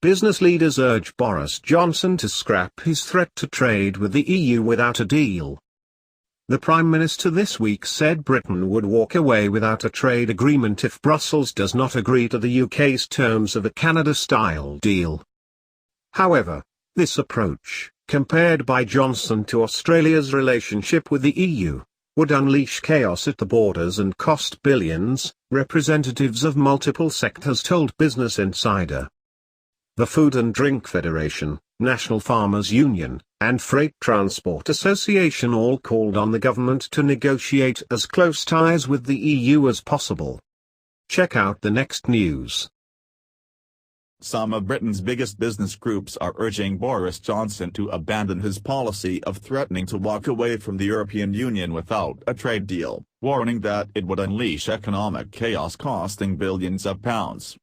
Business leaders urge Boris Johnson to scrap his threat to trade with the EU without a deal. The Prime Minister this week said Britain would walk away without a trade agreement if Brussels does not agree to the UK's terms of a Canada-style deal. However, this approach, compared by Johnson to Australia's relationship with the EU, would unleash chaos at the borders and cost billions, representatives of multiple sectors told Business Insider. The Food and Drink Federation, National Farmers Union, and Freight Transport Association all called on the government to negotiate as close ties with the EU as possible. Check out the next news. Some of Britain's biggest business groups are urging Boris Johnson to abandon his policy of threatening to walk away from the European Union without a trade deal, warning that it would unleash economic chaos costing billions of pounds.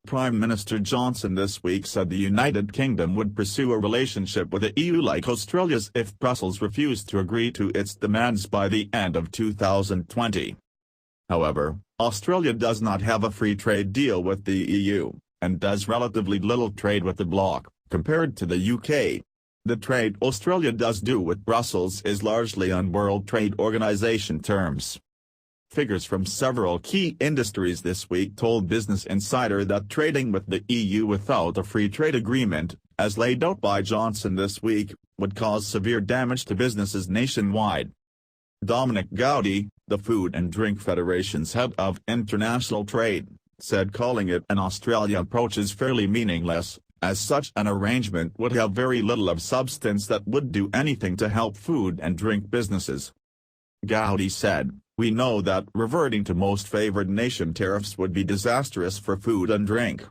Prime Minister Johnson this week said the United Kingdom would pursue a relationship with the EU like Australia's if Brussels refused to agree to its demands by the end of 2020. However, Australia does not have a free trade deal with the EU, and does relatively little trade with the bloc, compared to the UK. The trade Australia does do with Brussels is largely on World Trade Organization terms. Figures from several key industries this week told Business Insider that trading with the EU without a free trade agreement, as laid out by Johnson this week, would cause severe damage to businesses nationwide. Dominic Gowdy, the Food and Drink Federation's head of international trade, said calling it an Australia approach is fairly meaningless, as such an arrangement would have very little of substance that would do anything to help food and drink businesses. Gowdy said, "We know that reverting to most favored nation tariffs would be disastrous for food and drink.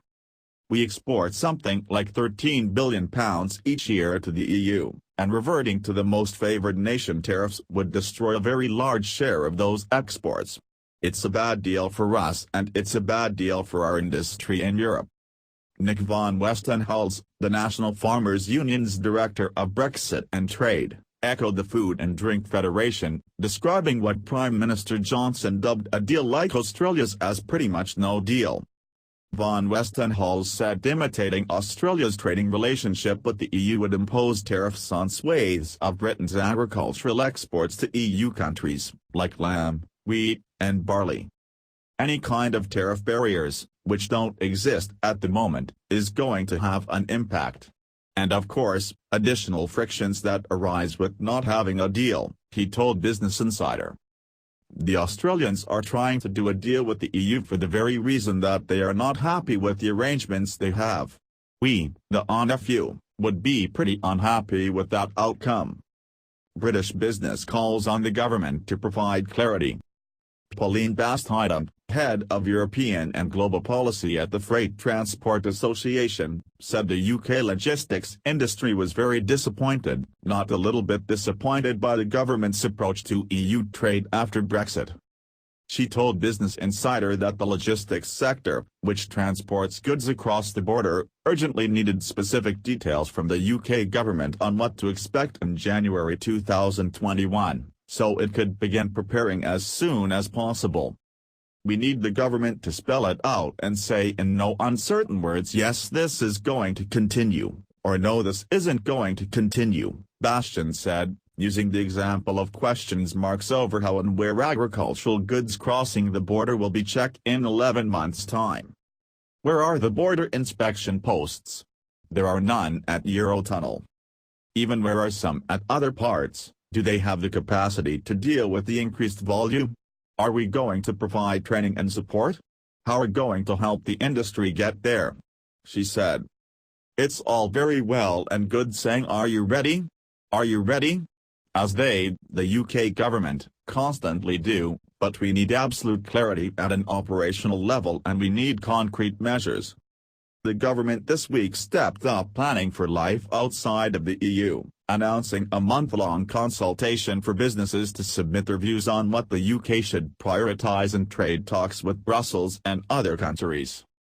We export something like £13 billion each year to the EU, and reverting to the most favored nation tariffs would destroy a very large share of those exports. It's a bad deal for us and it's a bad deal for our industry in Europe." Nick van Westenhals, the National Farmers Union's director of Brexit and Trade, echoed the Food and Drink Federation, describing what Prime Minister Johnson dubbed a deal like Australia's as pretty much no deal. Van Westenhals said imitating Australia's trading relationship with the EU would impose tariffs on swathes of Britain's agricultural exports to EU countries, like lamb, wheat, and barley. Any kind of tariff barriers, which don't exist at the moment, is going to have an impact. And of course, additional frictions that arise with not having a deal, he told Business Insider. The Australians are trying to do a deal with the EU for the very reason that they are not happy with the arrangements they have. We, the honest few, would be pretty unhappy with that outcome. British Business calls on the government to provide clarity. Pauline Bastide, head of European and Global Policy at the Freight Transport Association, said the UK logistics industry was very disappointed, not a little bit disappointed by the government's approach to EU trade after Brexit. She told Business Insider that the logistics sector, which transports goods across the border, urgently needed specific details from the UK government on what to expect in January 2021. So it could begin preparing as soon as possible. We need the government to spell it out and say in no uncertain words yes this is going to continue, or no this isn't going to continue, Bastian said, using the example of questions marks over how and where agricultural goods crossing the border will be checked in 11 months' time. Where are the border inspection posts? There are none at Eurotunnel. Even where are some at other parts? Do they have the capacity to deal with the increased volume? Are we going to provide training and support? How are we going to help the industry get there? She said. It's all very well and good saying are you ready? Are you ready? As they, the UK government, constantly do, but we need absolute clarity at an operational level and we need concrete measures. The government this week stepped up planning for life outside of the EU, announcing a month-long consultation for businesses to submit their views on what the UK should prioritise in trade talks with Brussels and other countries.